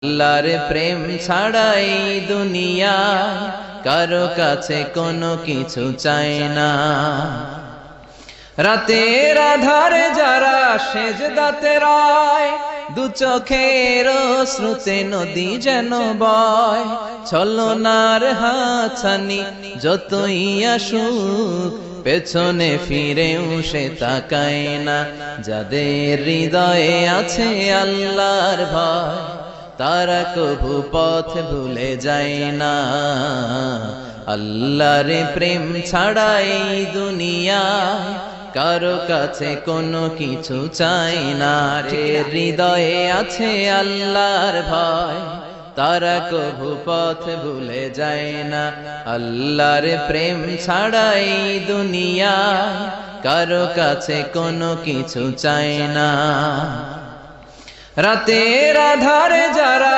আল্লাহর প্রেম ছাড়াই দুনিয়ায় কারো কাছে কোনো কিছু চায় না। রাতের আধারে যারা সেজদাতে রয়, দু চোখের শ্রুতে নদী যেন বয়। ছলনার হাতছানি যতই আসুক, পেছনে ফিরেও সে তাকায় না। যাদের হৃদয়ে আছে আল্লাহর ভয়, তারা কভু পথ ভুলে যায় না। আল্লাহর প্রেম ছাড়াই দুনিয়ায় কারো কাছে কোনো কিছু চাই না। হৃদয়ে আছে আল্লাহর ভয়, তারা কভু পথ ভুলে যায় না। আল্লাহর প্রেম ছাড়াই দুনিয়ায় কারো কাছে কোনো কিছু চাই না। রাতের আধারে যারা